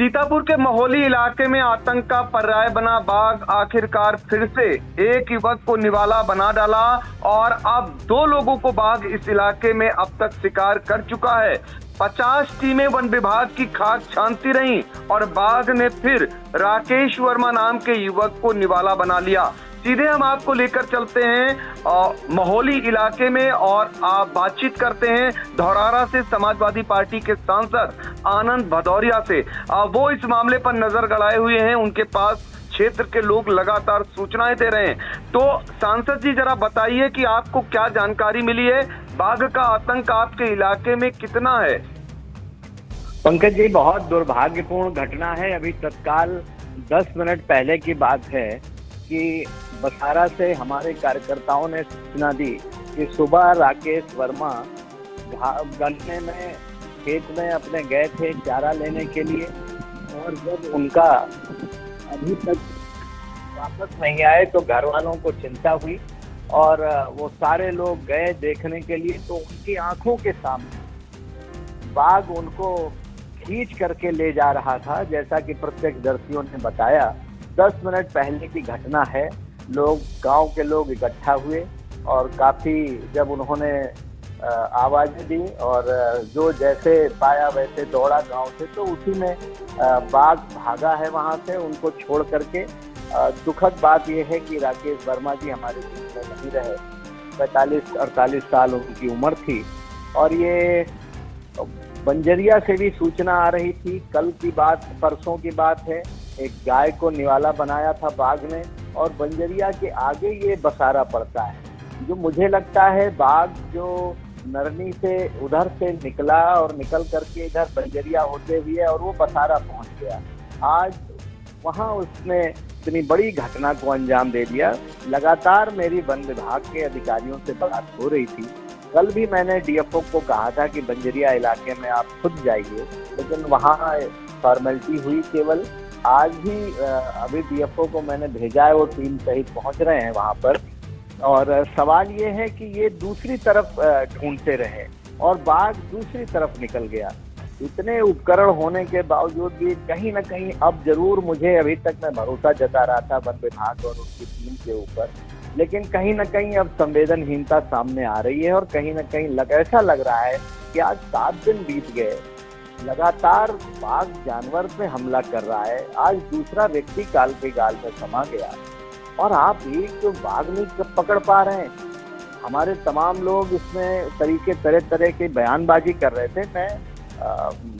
सीतापुर के महोली इलाके में आतंक का पर्याय बना बाघ आखिरकार फिर से एक युवक को निवाला बना डाला और अब 2 लोगों को बाघ इस इलाके में अब तक शिकार कर चुका है। 50 टीमें वन विभाग की खाक छानती रहीं और बाघ ने फिर राकेश वर्मा नाम के युवक को निवाला बना लिया। सीधे हम आपको लेकर चलते हैं महोली इलाके में और आप बातचीत करते हैं धौरहरा से समाजवादी पार्टी के सांसद आनंद भदौरिया से। वो इस मामले पर नजर गड़ाए हुए हैं, उनके पास क्षेत्र के लोग लगातार सूचनाएं दे रहे हैं। तो सांसद जी जरा बताइए कि आपको क्या जानकारी मिली है, बाघ का आतंक आपके इलाके में कितना है? पंकज जी, बहुत दुर्भाग्यपूर्ण घटना है। अभी तत्काल 10 मिनट पहले की बात है कि बसारा से हमारे कार्यकर्ताओं ने सूचना दी कि सुबह राकेश वर्मा गन्ने में खेत में अपने गए थे चारा लेने के लिए, और जब उनका अभी तक वापस नहीं आए तो घर वालों को चिंता हुई और वो सारे लोग गए देखने के लिए। तो उनकी आंखों के सामने बाघ उनको खींच करके ले जा रहा था, जैसा कि प्रत्यक्षदर्शियों ने बताया। 10 मिनट पहले की घटना है। गांव के लोग इकट्ठा हुए और काफी जब उन्होंने आवाजें दी और जो जैसे पाया वैसे दौड़ा गांव से, तो उसी में बाघ भागा है वहां से उनको छोड़ करके। दुखद बात यह है कि राकेश वर्मा जी हमारे बीच में नहीं रहे। 45-48 साल उनकी उम्र थी और ये बंजरिया से भी सूचना आ रही थी। कल की बात, परसों की बात है, एक गाय को निवाला बनाया था बाघ ने और बंजरिया के आगे ये बसारा पड़ता है। जो मुझे लगता है बाघ जो नरनी से उधर से निकला और निकल करके इधर बंजरिया होते हुए और वो बसारा पहुंच गया। आज वहां उसने इतनी बड़ी घटना को अंजाम दे दिया। लगातार मेरी वन विभाग के अधिकारियों से बात हो रही थी। कल भी मैंने डीएफओ को कहा था कि बंजरिया इलाके में आप खुद जाइए, लेकिन वहाँ फॉर्मेलिटी हुई केवल। आज भी अभी डीएफओ को मैंने भेजा है, वो टीम सहित पहुंच रहे हैं वहाँ पर। और सवाल ये है कि ये दूसरी तरफ ढूंढते रहे और बाघ दूसरी तरफ निकल गया। इतने उपकरण होने के बावजूद भी कहीं ना कहीं अब जरूर मुझे, अभी तक मैं भरोसा जता रहा था वन विभाग और उसकी टीम के ऊपर, लेकिन कहीं ना कहीं अब संवेदनहीनता सामने आ रही है और कहीं ना कहीं ऐसा लग रहा है कि आज 7 दिन बीत गए, लगातार बाघ जानवर पे हमला कर रहा है। आज दूसरा व्यक्ति काल के गाल में समा गया और आप एक तो बाघ नहीं पकड़ पा रहे हैं। हमारे तमाम लोग इसमें तरह तरह की बयानबाजी कर रहे थे। मैं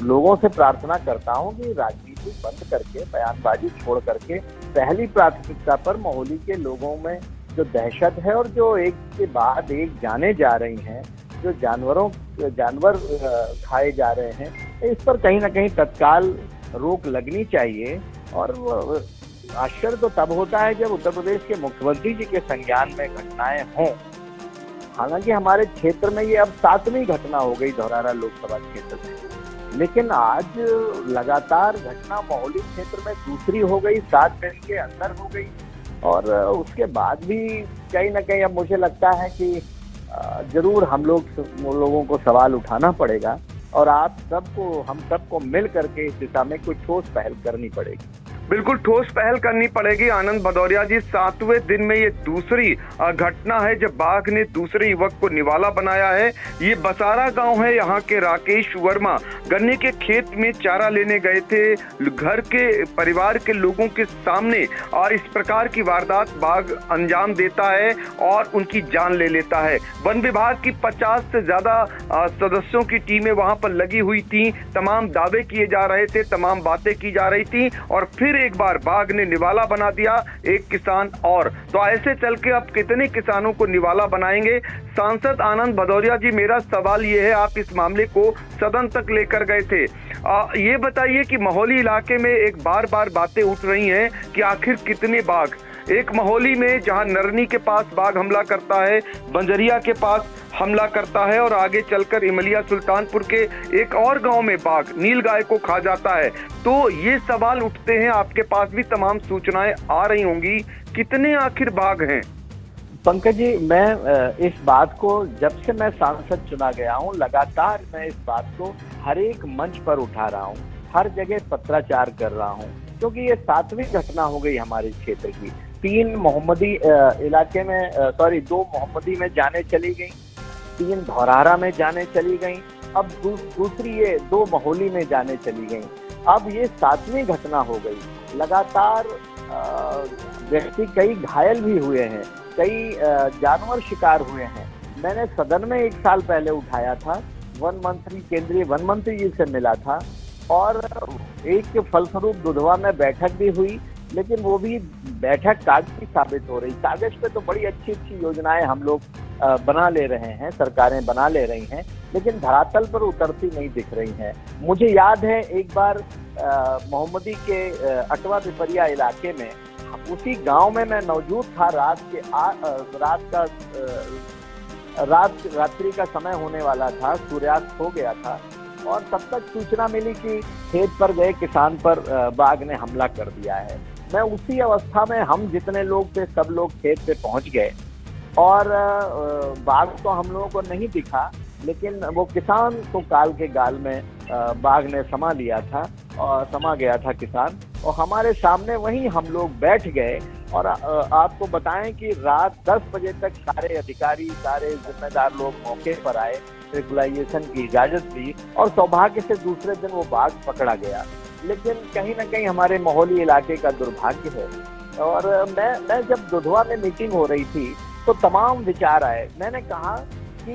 लोगों से प्रार्थना करता हूं कि राजनीति बंद करके, बयानबाजी छोड़ करके पहली प्राथमिकता पर महोली के लोगों में जो दहशत है और जो एक के बाद एक जाने जा रही हैं, जो जानवर खाए जा रहे हैं, इस पर कहीं ना कहीं तत्काल रोक लगनी चाहिए। और आश्चर्य तो तब होता है जब उत्तर प्रदेश के मुख्यमंत्री जी के संज्ञान में घटनाएं हों। हालांकि हमारे क्षेत्र में ये अब 7वीं घटना हो गई धौरहरा लोकसभा क्षेत्र में, लेकिन आज लगातार घटना महोली क्षेत्र में दूसरी हो गई, 7 दिन के अंदर हो गई। और उसके बाद भी कहीं ना कहीं अब मुझे लगता है कि जरूर हम लोगों को सवाल उठाना पड़ेगा और हम सबको मिल करके इस दिशा में कोई ठोस पहल करनी पड़ेगी। बिल्कुल ठोस पहल करनी पड़ेगी। आनंद भदौरिया जी, 7वें दिन में ये दूसरी घटना है जब बाघ ने दूसरे युवक को निवाला बनाया है। ये बसारा गांव है। यहाँ के राकेश वर्मा गन्ने के खेत में चारा लेने गए थे घर के परिवार के लोगों के सामने, और इस प्रकार की वारदात बाघ अंजाम देता है और उनकी जान ले लेता है। वन विभाग की 50 से ज्यादा सदस्यों की टीमें वहां पर लगी हुई थी। तमाम दावे किए जा रहे थे, तमाम बातें की जा रही थी और फिर एक बार बाघ ने निवाला बना दिया एक किसान और। तो ऐसे चल के अब कितने किसानों को निवाला बनाएंगे? सांसद आनंद भदौरिया जी, मेरा सवाल ये है, आप इस मामले को सदन तक लेकर गए थे। ये बताइए कि महोली इलाके में एक बार बातें उठ रही हैं कि आखिर कितने बाघ, एक महोली में जहां नरनी के पास बाघ हमला करता है, बंजरिया के पास हमला करता है और आगे चलकर इमलिया सुल्तानपुर के एक और गांव में बाघ नील गाय को खा जाता है। तो ये सवाल उठते हैं, आपके पास भी तमाम सूचनाएं आ रही होंगी, कितने आखिर बाघ हैं? पंकज जी, मैं इस बात को जब से मैं सांसद चुना गया हूँ, लगातार मैं इस बात को हर एक मंच पर उठा रहा हूँ। हर जगह पत्राचार कर रहा हूँ, क्योंकि ये 7वीं घटना हो गई हमारे क्षेत्र की। 3 मोहम्मदी इलाके में, 2 मोहम्मदी में जाने चली गई, 3 धौरहरा में जाने चली गई, अब दूसरी ये 2 महोली में जाने चली गई। अब ये 7वीं घटना हो गई। लगातार व्यक्ति कई घायल भी हुए हैं, कई जानवर शिकार हुए हैं। मैंने सदन में 1 साल पहले उठाया था, वन मंत्री, केंद्रीय वन मंत्री जी से मिला था, और एक के फलस्वरूप दुधवा में बैठक भी हुई, लेकिन वो भी बैठक कागजी साबित हो रही। कागज पे तो बड़ी अच्छी अच्छी योजनाएं हम लोग बना ले रहे हैं, सरकारें बना ले रही हैं, लेकिन धरातल पर उतरती नहीं दिख रही हैं। मुझे याद है एक बार मोहम्मदी के अटवा पिपरिया इलाके में, उसी गांव में मैं मौजूद था। रात्रि का समय होने वाला था, सूर्यास्त हो गया था, और तब तक सूचना मिली कि खेत पर गए किसान पर बाघ ने हमला कर दिया है। मैं उसी अवस्था में, हम जितने लोग थे सब लोग खेत पे पहुंच गए, और बाघ तो हम लोगों को नहीं दिखा, लेकिन वो किसान को काल के गाल में बाघ ने समा लिया था, और समा गया था किसान, और हमारे सामने वहीं हम लोग बैठ गए। और आपको बताएं कि रात 10 बजे तक सारे अधिकारी, सारे जिम्मेदार लोग मौके पर आए, ट्रिकुलाइजेशन की इजाजत दी, और सौभाग्य से दूसरे दिन वो बाघ पकड़ा गया। लेकिन कहीं ना कहीं हमारे मोहली इलाके का दुर्भाग्य है। और मैं जब दुधवा में मीटिंग हो रही थी तो तमाम विचार आए। मैंने कहा कि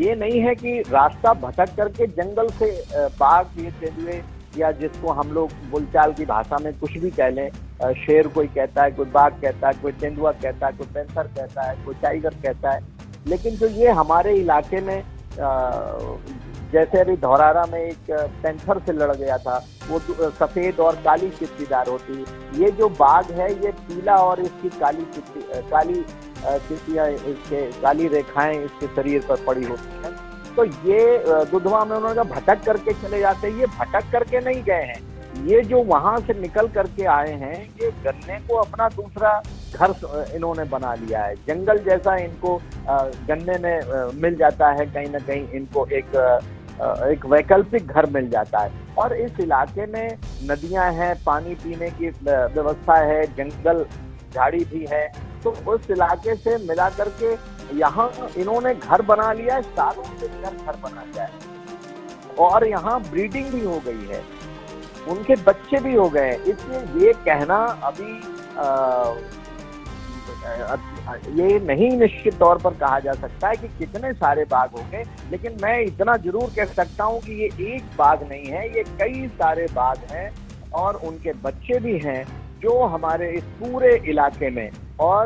ये नहीं है कि रास्ता भटक करके जंगल से बाघ, ये तेंदुए, या जिसको हम लोग बोलचाल की भाषा में कुछ भी कह लें, शेर कोई कहता है, कोई बाघ कहता है, कोई तेंदुआ कहता है, कोई पैंथर कहता है, कोई टाइगर कहता है। लेकिन जो ये हमारे इलाके में, जैसे अभी धौरहरा में एक पैंथर से लड़ गया था, वो सफेद और काली चित्तीदार होती है। ये जो बाघ है, ये पीला और इसकी काली चित्तियां, इसके काली रेखाएं इसके शरीर पर पड़ी होती हैं। तो ये दुधवा में उन्होंने कहा भटक करके चले जाते हैं। ये भटक करके नहीं गए हैं, ये जो वहां से निकल करके आए हैं, ये गन्ने को अपना दूसरा घर इन्होंने बना लिया है। जंगल जैसा इनको गन्ने में मिल जाता है, कहीं ना कहीं इनको एक वैकल्पिक घर मिल जाता है। और इस इलाके में नदियां हैं, पानी पीने की व्यवस्था है, जंगल झाड़ी भी है, तो उस इलाके से मिला करके यहाँ इन्होंने घर बना लिया है, सालों से घर बना लिया है, और यहाँ ब्रीडिंग भी हो गई है, उनके बच्चे भी हो गए। इसलिए ये कहना अभी ये नहीं निश्चित तौर पर कहा जा सकता है कि कितने सारे बाघ होंगे, लेकिन मैं इतना जरूर कह सकता हूँ कि ये एक बाघ नहीं है, ये कई सारे बाघ हैं, और उनके बच्चे भी हैं जो हमारे इस पूरे इलाके में। और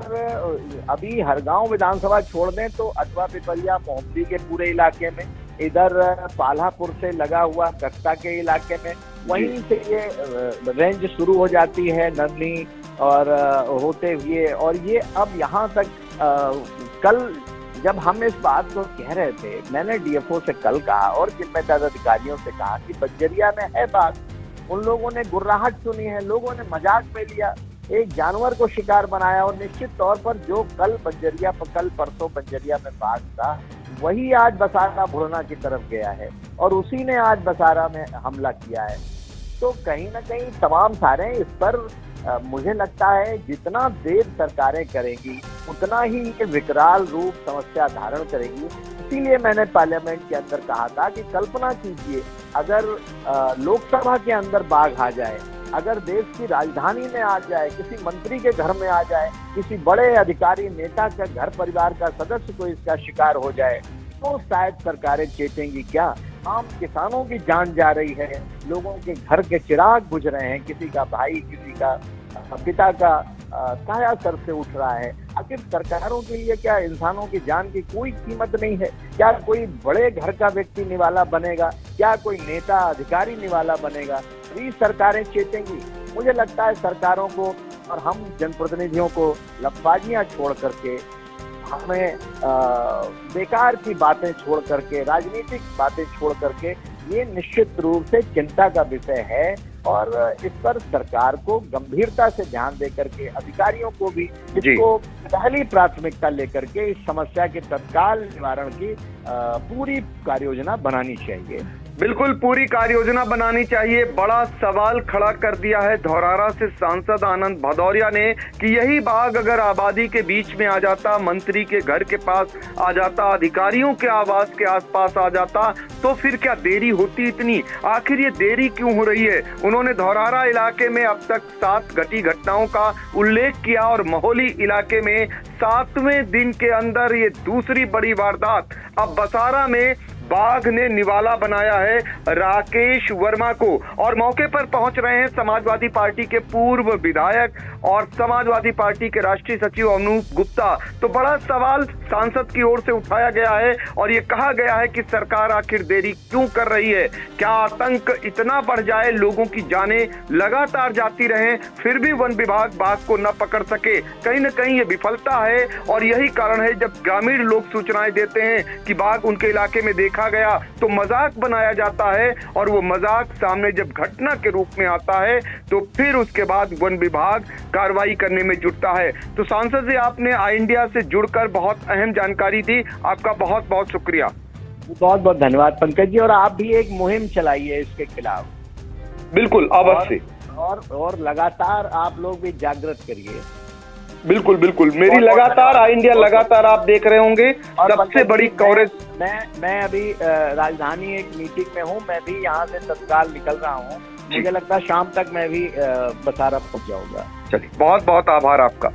अभी हरगांव विधानसभा छोड़ दें तो अटवा पिपरिया मोहम्मदी के पूरे इलाके में, इधर पाल्हापुर से लगा हुआ कस्ता के इलाके में, वहीं से ये रेंज शुरू हो जाती है नन्ही और होते हुए, और ये अब यहाँ तक कल जब हम इस बात को कह रहे थे, मैंने डीएफओ से कल कहा और जिम्मेदार अधिकारियों से कहा कि बंजरिया में है बाघ। उन लोगों ने गुर्राहट सुनी है, लोगों ने मजाक में लिया, एक जानवर को शिकार बनाया, और निश्चित तौर पर जो कल परसों बंजरिया में बाघ था, वही आज बसारा भुड़ना की तरफ गया है, और उसी ने आज बसारा में हमला किया है। तो कहीं ना कहीं तमाम सारे इस पर मुझे लगता है जितना देर सरकारें करेंगी उतना ही ये विकराल रूप समस्या धारण करेगी। इसीलिए मैंने पार्लियामेंट के अंदर कहा था कि कल्पना कीजिए अगर लोकसभा के अंदर बाघ आ जाए, अगर देश की राजधानी में आ जाए, किसी मंत्री के घर में आ जाए, किसी बड़े अधिकारी नेता के घर परिवार का सदस्य को इसका शिकार हो जाए, तो शायद सरकारें चेतेंगी क्या। आम किसानों की जान जा रही है, लोगों के घर के चिराग बुझ रहे हैं, किसी का भाई, किसी का पिता का साया सर से उठ रहा है। आखिर सरकारों के लिए क्या इंसानों की जान की कोई कीमत नहीं है? क्या कोई बड़े घर का व्यक्ति निवाला बनेगा? क्या कोई नेता अधिकारी निवाला बनेगा? ये सरकारें चेतेंगी। मुझे लगता है सरकारों को और हम जनप्रतिनिधियों को लफबाजियां छोड़ करके, हमें बेकार की बातें छोड़ करके, राजनीतिक बातें छोड़ करके, ये निश्चित रूप से चिंता का विषय है, और इस पर सरकार को गंभीरता से ध्यान देकर के, अधिकारियों को भी इसको पहली प्राथमिकता लेकर के इस समस्या के तत्काल निवारण की पूरी कार्ययोजना बनानी चाहिए। बिल्कुल पूरी कार्य योजना बनानी चाहिए। बड़ा सवाल खड़ा कर दिया है धौरारा से सांसद आनंद भदौरिया ने कि यही बाघ अगर आबादी के बीच में आ जाता, मंत्री के घर के पास आ जाता, अधिकारियों के आवास के आसपास आ जाता, तो फिर क्या देरी होती इतनी? आखिर ये देरी क्यों हो रही है? उन्होंने धौरारा इलाके में अब तक 7 घटी घटनाओं का उल्लेख किया और महोली इलाके में 7वें दिन के अंदर ये दूसरी बड़ी वारदात। अब बसारा में बाघ ने निवाला बनाया है राकेश वर्मा को और मौके पर पहुंच रहे हैं समाजवादी पार्टी के पूर्व विधायक और समाजवादी पार्टी के राष्ट्रीय सचिव अनूप गुप्ता। तो बड़ा सवाल सांसद की ओर से उठाया गया है और ये कहा गया है कि सरकार आखिर देरी क्यों कर रही है? क्या आतंक इतना बढ़ जाए, लोगों की जानें लगातार जाती रहें, फिर भी वन विभाग बाघ को न पकड़ सके? कहीं न कहीं ये विफलता है और यही कारण है जब ग्रामीण लोग सूचनाएं देते हैं कि बाघ उनके इलाके में देखा गया तो मजाक बनाया जाता है और वो मजाक सामने जब घटना के रूप में आता है तो फिर उसके बाद वन विभाग कार्रवाई करने में जुटता है। तो सांसद जी, आपने आई इंडिया से जुड़कर बहुत अहम जानकारी दी, आपका बहुत बहुत शुक्रिया। बहुत बहुत धन्यवाद पंकज जी। और आप भी एक मुहिम चलाइए इसके खिलाफ। बिल्कुल, अवश्य। और लगातार आप लोग भी जागृत करिए। बिल्कुल बिल्कुल, मेरी लगातार आई इंडिया लगातार आप देख रहे होंगे सबसे बड़ी कवरेज। मैं अभी राजधानी एक मीटिंग में हूँ, मैं भी यहाँ से तत्काल निकल रहा हूँ। मुझे लगता है शाम तक मैं भी बसारा पहुँच जाऊंगा। चलिए, बहुत बहुत आभार आपका।